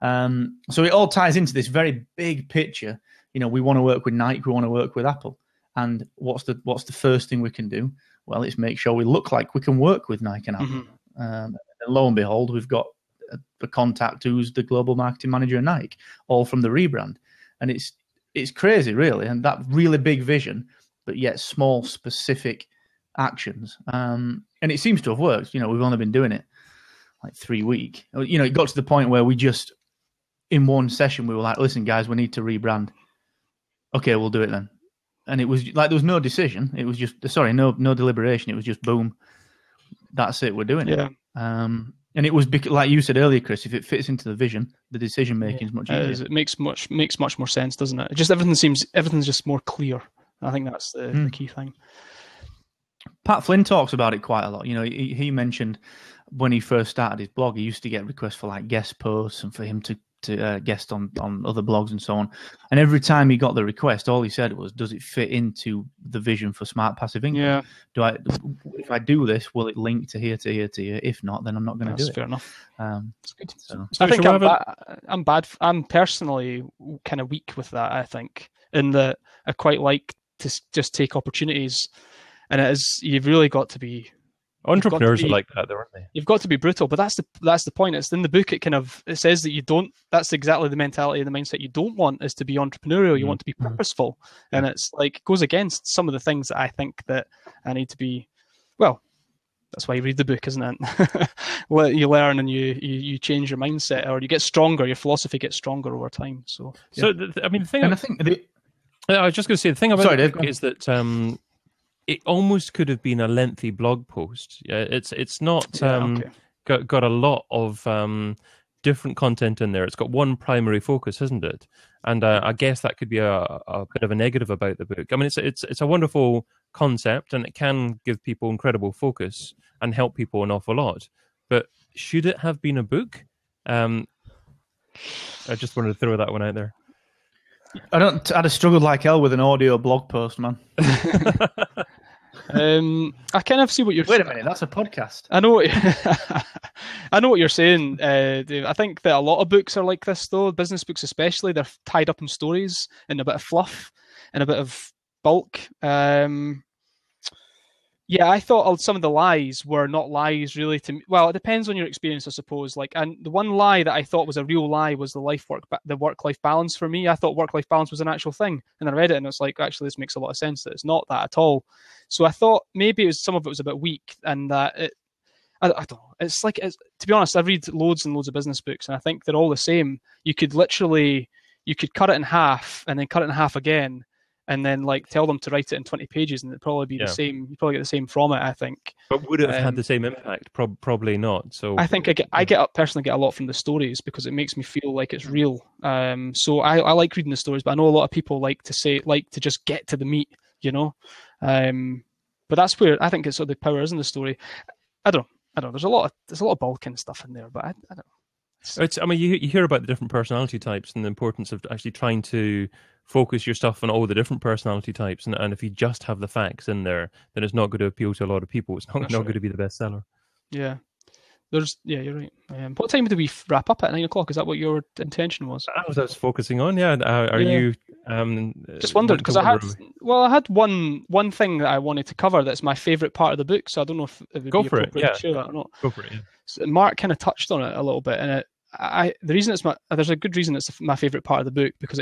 So it all ties into this very big picture. You know, we want to work with Nike, we want to work with Apple. And what's the first thing we can do? Well, it's make sure we look like we can work with Nike and Apple. Mm-hmm. And lo and behold, we've got a contact who's the global marketing manager at Nike, all from the rebrand. And it's crazy, really. And that really big vision, but yet small, specific actions. And it seems to have worked. You know, we've only been doing it like 3 weeks. You know, it got to the point where we just, in one session, we were like, listen, guys, we need to rebrand. Okay, we'll do it then. And it was like there was no decision. It was just, no deliberation. It was just boom. That's it. We're doing it. And it was like you said earlier, Chris. If it fits into the vision, the decision making is much easier. It makes much more sense, doesn't it? Just everything's just more clear. I think that's the key thing. Pat Flynn talks about it quite a lot. You know, he mentioned when he first started his blog, he used to get requests for like guest posts and for him to guest on other blogs and so on. And every time he got the request, all he said was, does it fit into the vision for smart passive income? Yeah. If I do this, will it link to here, to here, to here? If not, then I'm not going to do it. That's fair enough. That's good. So. I think I'm bad. I'm personally kind of weak with that, I think, in that I quite like to just take opportunities. And you've really got to be... Entrepreneurs are like that, though, aren't they? You've got to be brutal, but that's the point. It's in the book. It says that you don't. That's exactly the mentality and the mindset you don't want is to be entrepreneurial. You want to be purposeful, and it's like it goes against some of the things that I think that I need to be. Well, that's why you read the book, isn't it? Well, you learn and you change your mindset, or you get stronger. Your philosophy gets stronger over time. So I mean, the thing. And I was just going to say the thing about the book is that. It almost could have been a lengthy blog post. It's not got a lot of different content in there. It's got one primary focus, isn't it? And I guess that could be a bit of a negative about the book. I mean, it's a wonderful concept, and it can give people incredible focus and help people an awful lot. But should it have been a book? I just wanted to throw that one out there. I'd have struggled like hell with an audio blog post, man. I kind of see what you're saying. Wait a minute, that's a podcast. I know what you're saying, Dave. I think that a lot of books are like this, though. Business books especially, they're tied up in stories and a bit of fluff and a bit of bulk. Yeah, I thought some of the lies were not lies really to me. Well, it depends on your experience, I suppose. And the one lie that I thought was a real lie was the work-life balance for me. I thought work-life balance was an actual thing. And I read it and it's like, actually, this makes a lot of sense that it's not that at all. So I thought maybe some of it was a bit weak and that I don't know. It's like, to be honest, I read loads and loads of business books and I think they're all the same. You could cut it in half and then cut it in half again. And then tell them to write it in 20 pages and it'd probably be the same. You'd probably get the same from it, I think. But would it have had the same impact? Probably not. So I think I personally get a lot from the stories because it makes me feel like it's real. So I like reading the stories, but I know a lot of people like to just get to the meat, you know. But that's where I think it's sort of the power is in the story. I don't know. There's a lot of bulk and stuff in there, but I don't know. I mean, you hear about the different personality types and the importance of actually trying to focus your stuff on all the different personality types. And if you just have the facts in there, then it's not going to appeal to a lot of people. It's not going to be the bestseller. Yeah. You're right. What time do we wrap up at 9 o'clock? Is that what your intention was? That was what I was focusing on. Yeah. Are you? Just wondered because I had one thing that I wanted to cover that's my favourite part of the book. So I don't know if it would be appropriate to share that or not. Go for it. Yeah. So Mark kind of touched on it a little bit, and there's a good reason it's my favourite part of the book because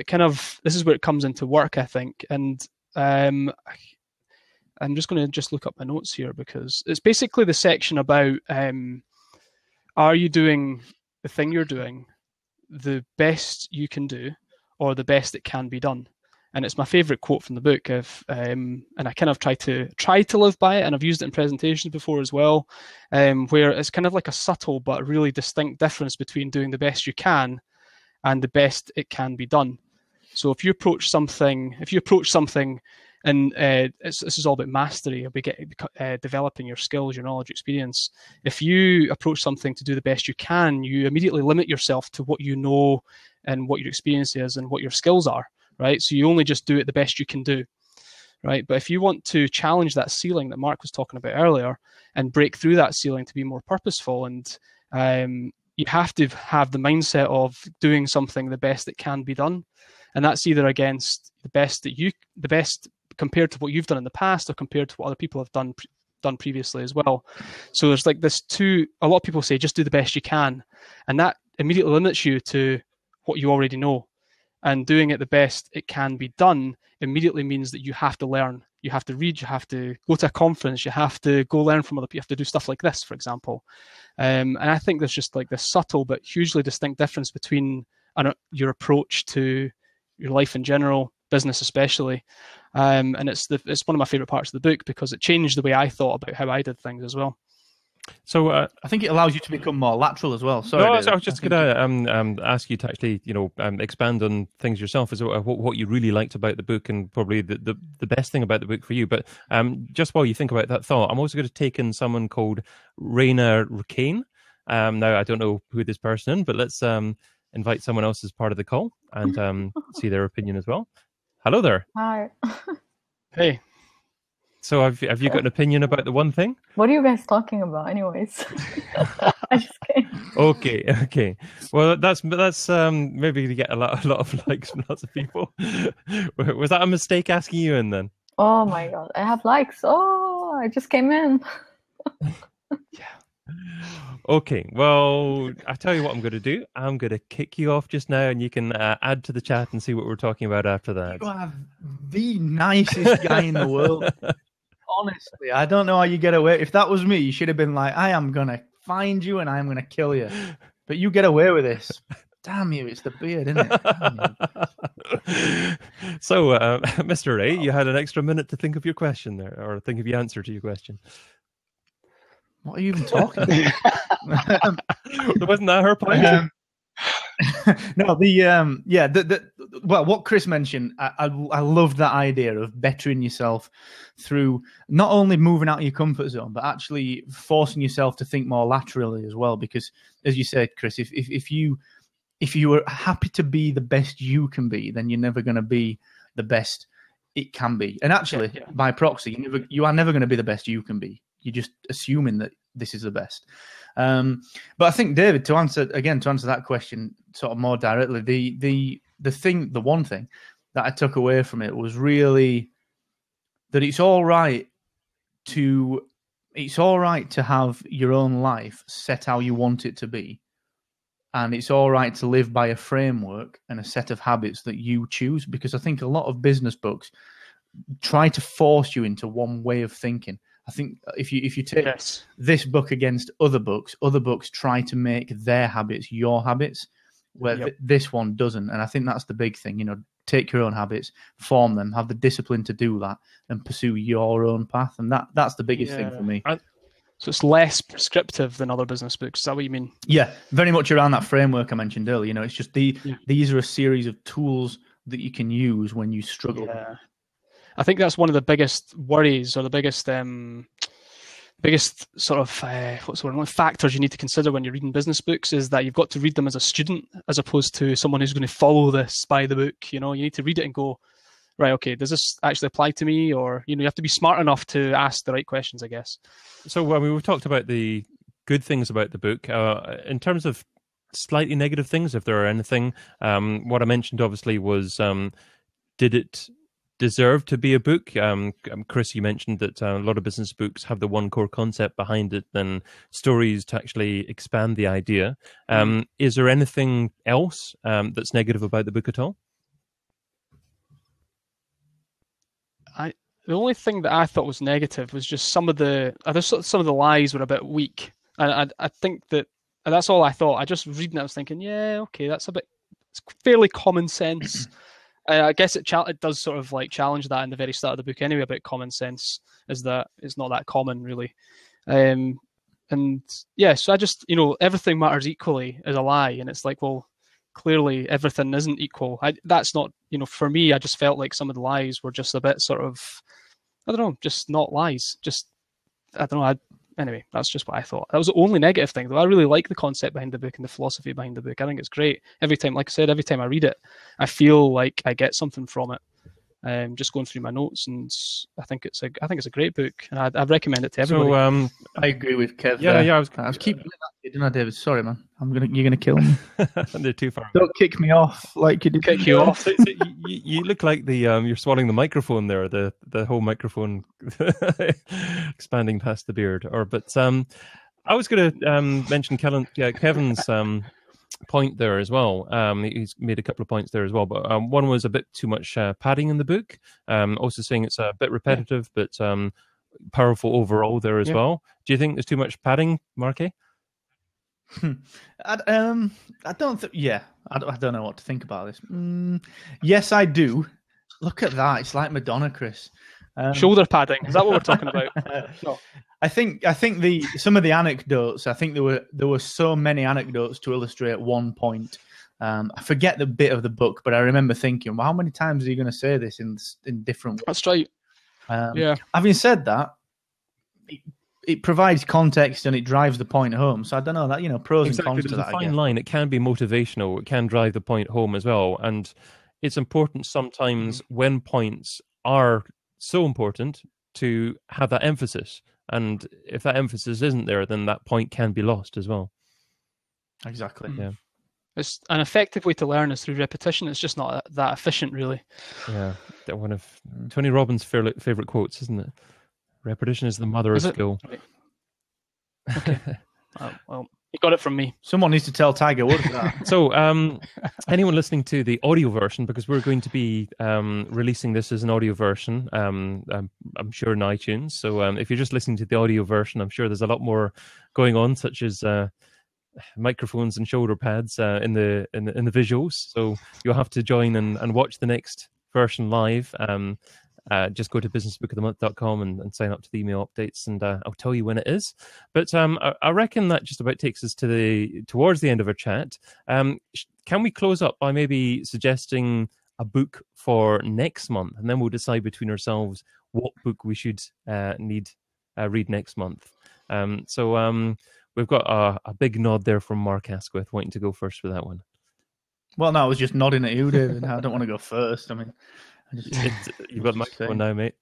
this is where it comes into work, I think, and I'm just going to look up my notes here because it's basically the section about are you doing the thing you're doing the best you can do or the best it can be done? And it's my favourite quote from the book. And I kind of try to live by it, and I've used it in presentations before as well, where it's kind of like a subtle but really distinct difference between doing the best you can and the best it can be done. So if you approach something, and this is all about mastery, developing your skills, your knowledge, experience. If you approach something to do the best you can, you immediately limit yourself to what you know and what your experience is and what your skills are, right? So you only just do it the best you can do, right? But if you want to challenge that ceiling that Mark was talking about earlier and break through that ceiling to be more purposeful, and you have to have the mindset of doing something the best that can be done. And that's either against the best compared to what you've done in the past, or compared to what other people have done previously as well. So there's like a lot of people say, just do the best you can. And that immediately limits you to what you already know. And doing it the best it can be done immediately means that you have to learn. You have to read, you have to go to a conference, you have to go learn from other people, you have to do stuff like this, for example. And I think there's just like this subtle but hugely distinct difference between your approach to your life in general, business especially. And it's one of my favorite parts of the book because it changed the way I thought about how I did things as well. So I think it allows you to become more lateral as well. Sorry, no, David. I was just going to ask you to actually, expand on things yourself as well, what you really liked about the book, and probably the best thing about the book for you. But just while you think about that thought, I'm also going to take in someone called Raina Rukane. Now, I don't know who this person is, but let's invite someone else as part of the call and see their opinion as well. Hello there. Hi. Hey. So have you got an opinion about the one thing? What are you guys talking about anyways? I just came. Okay. Well, that's maybe to get a lot of likes from lots of people. Was that a mistake asking you in then? Oh my god, I have likes. Oh, I just came in. Yeah. Okay, well, I tell you what I'm going to do. I'm going to kick you off just now, and you can add to the chat and see what we're talking about after that. You are the nicest guy in the world. Honestly, I don't know how you get away. If that was me, you should have been like, I am going to find you and I am going to kill you. But you get away with this. Damn you, it's the beard, isn't it? So, Mr. Ray, you had an extra minute to think of your question there, or think of the answer to your question. What are you even talking about? Wasn't that her point? No, well, what Chris mentioned, I loved that idea of bettering yourself through not only moving out of your comfort zone, but actually forcing yourself to think more laterally as well. Because, as you said, Chris, if you are happy to be the best you can be, then you're never going to be the best it can be. And actually, by proxy, you are never going to be the best you can be. You're just assuming that this is the best. But I think, David, to answer that question sort of more directly, the one thing that I took away from it was really that it's all right to have your own life set how you want it to be. And it's all right to live by a framework and a set of habits that you choose, because I think a lot of business books try to force you into one way of thinking. I think if you take this book against other books try to make their habits your habits, where this one doesn't. And I think that's the big thing. Take your own habits, form them, have the discipline to do that, and pursue your own path. And that's the biggest thing for me. So it's less prescriptive than other business books. Is that what you mean? Yeah, very much around that framework I mentioned earlier. It's just these are a series of tools that you can use when you struggle. Yeah. I think that's one of the biggest worries, or the biggest sort of factors you need to consider when you're reading business books, is that you've got to read them as a student as opposed to someone who's going to follow this by the book. You need to read it and go, right, okay, does this actually apply to me? Or, you have to be smart enough to ask the right questions, I guess. So, we've talked about the good things about the book. In terms of slightly negative things, if there are anything, what I mentioned obviously was, did it deserve to be a book? Chris, you mentioned that a lot of business books have the one core concept behind it, then stories to actually expand the idea. Is there anything else that's negative about the book at all? The only thing that I thought was negative was just some of the lies were a bit weak. And I think that's all I thought. I just reading it, I was thinking, yeah, okay, it's fairly common sense. I guess it does sort of like challenge that in the very start of the book anyway, about common sense, is that it's not that common really. So I just, everything matters equally is a lie. And it's like, well, clearly everything isn't equal. That's not, for me, I just felt like some of the lies were just a bit sort of, I don't know, just not lies. Just, I don't know, anyway, that's just what I thought. That was the only negative thing, though. I really like the concept behind the book and the philosophy behind the book. I think it's great. Every time, like I said, every time I read it, I feel like I get something from it. Just going through my notes, and I think it's a great book, and I'd recommend it to everybody. So I agree with Kev. yeah, there. yeah, I was keeping that, didn't I, David? Sorry, man. You're gonna kill me. they're too far. Don't kick me off like you did. Kick you off. So you look like the you're swallowing the microphone there, the whole microphone expanding past the beard. But I was going to mention Kevin's point there as well. He's made a couple of points there as well, but one was a bit too much padding in the book. Also saying it's a bit repetitive, but powerful overall there as well. Do you think there's too much padding, Marky? I don't think. Yeah, I don't know what to think about this. Yes, I do. Look at that. It's like Madonna, Chris. Shoulder padding. Is that what we're talking about? No. I think some of the anecdotes. I think there were so many anecdotes to illustrate one point. I forget the bit of the book, but I remember thinking, well, how many times are you going to say this in different ways? That's right. Yeah. Having said that, it provides context and it drives the point home. So I don't know that pros and cons to There's that. a fine line. It can be motivational. It can drive the point home as well, and it's important sometimes when points are so important to have that emphasis. And if that emphasis isn't there, then that point can be lost as well. Exactly. Yeah. It's an effective way to learn is through repetition. It's just not that efficient, really. Yeah. One of Tony Robbins' favorite quotes, isn't it? Repetition is the mother of skill. Right. Okay. Well, you got it from me. Someone needs to tell Tiger Woods that. So, anyone listening to the audio version, because we're going to be releasing this as an audio version, I'm sure in iTunes. So, if you're just listening to the audio version, I'm sure there's a lot more going on, such as microphones and shoulder pads in the visuals. So you'll have to join and watch the next version live. Just go to businessbookofthemonth.com and sign up to the email updates, and I'll tell you when it is. But I reckon that just about takes us towards the end of our chat. Can we close up by maybe suggesting a book for next month, and then we'll decide between ourselves what book we should read next month. So we've got a big nod there from Mark Asquith wanting to go first for that one. Well, no, I was just nodding at you, David. I don't want to go first. I mean, you've got the microphone now, mate.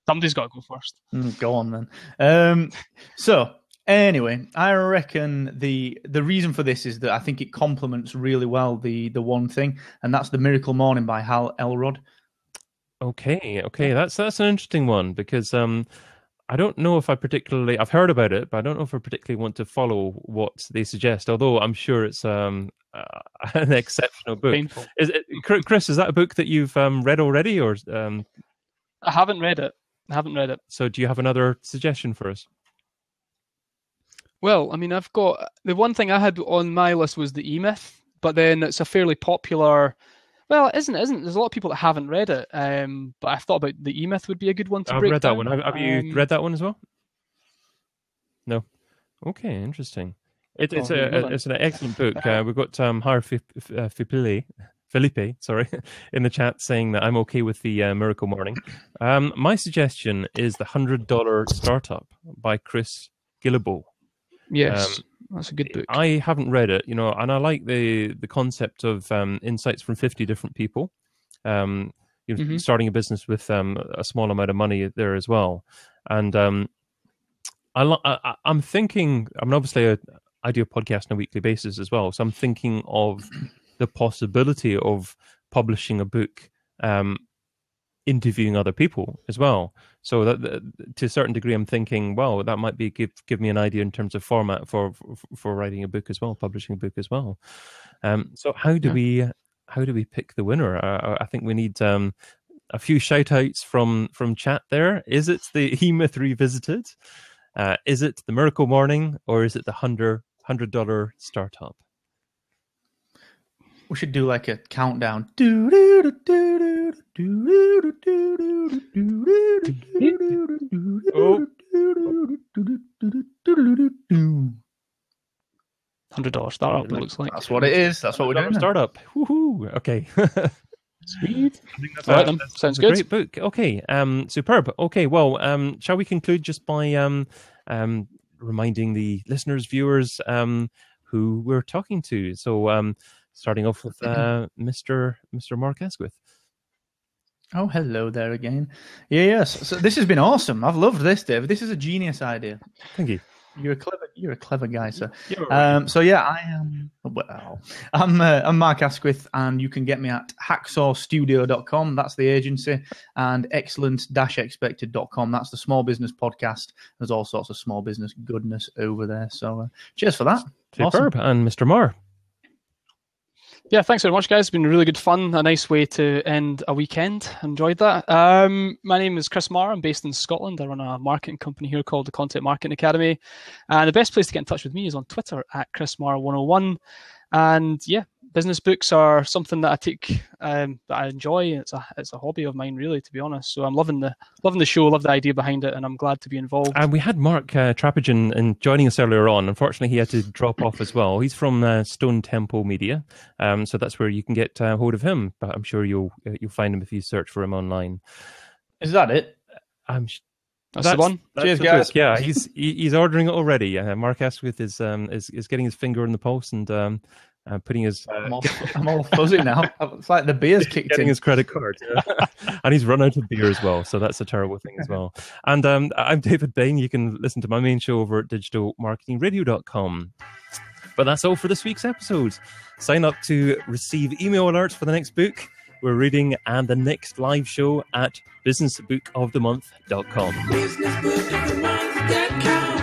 Somebody's got to go first. Go on then. So anyway, I reckon the reason for this is that I think it complements really well the one thing, and that's The Miracle Morning by Hal Elrod. Okay, that's an interesting one, because I don't know if I've heard about it, but I don't know if I particularly want to follow what they suggest, although I'm sure it's an exceptional book. Painful. Chris, is that a book that you've read already, or? I haven't read it. So do you have another suggestion for us? Well, I mean, I've got... The one thing I had on my list was the E-Myth, but then it's a fairly popular... Well, it isn't. There's a lot of people that haven't read it, but I thought about the E-Myth would be a good one to break I've read down. that one. Have you read that one as well? No. Okay, interesting. It's an excellent book. We've got Felipe, sorry, in the chat saying that I'm okay with the Miracle Morning. My suggestion is The $100 Startup by Chris Gillibo. Yes, that's a good book. I haven't read it, and I like the concept of insights from 50 different people. Starting a business with a small amount of money there as well. And I'm thinking, obviously I do a podcast on a weekly basis as well, so I'm thinking of the possibility of publishing a book, interviewing other people as well. So that to a certain degree, I'm thinking, well, that might be give me an idea in terms of format for writing a book as well, publishing a book as well. So how do we pick the winner? I think we need a few shout outs from chat there. Is it the E-Myth Revisited? Is it The Miracle Morning, or is it the $100 Startup? We should do like a countdown. $100 Startup, it looks like. That's what it is. That's what we're doing. Startup. Woohoo! Okay. Sweet. All right, then. Sounds good. Great book. Okay. Superb. Okay. Well, shall we conclude just by reminding the listeners, viewers, who we're talking to. So starting off with Mr. Mark Asquith. Oh, hello there again. Yes. So this has been awesome. I've loved this, Dave. This is a genius idea. Thank you. You're a clever guy, sir. You're So yeah, I am. Well, I'm Mark Asquith, and you can get me at hacksawstudio.com. That's the agency, and excellent-expected.com. That's the small business podcast. There's all sorts of small business goodness over there. So cheers for that. superb. Awesome. And Mr. Marr. Yeah, thanks very much, guys. It's been really good fun. A nice way to end a weekend. Enjoyed that. My name is Chris Marr. I'm based in Scotland. I run a marketing company here called the Content Marketing Academy. And the best place to get in touch with me is on Twitter at ChrisMarr101. And yeah, business books are something that I take, that I enjoy. It's a hobby of mine, really, to be honest. So I'm loving the show, love the idea behind it, and I'm glad to be involved. And we had Mark Trapegian in joining us earlier on. Unfortunately, he had to drop off as well. He's from Stone Temple Media, so that's where you can get hold of him. But I'm sure you'll find him if you search for him online. Is that it? That's the one. Cheers, the guys. book. Yeah, he's ordering it already. Mark Asquith is getting his finger in the pulse and putting his. I'm all fuzzy now. It's like the beer's kicked getting in. his credit card, yeah. And he's run out of beer as well, so that's a terrible thing as well. And I'm David Bain. You can listen to my main show over at digitalmarketingradio.com. But that's all for this week's episode. Sign up to receive email alerts for the next book we're reading and the next live show at businessbookofthemonth.com. Businessbookofthemonth.com.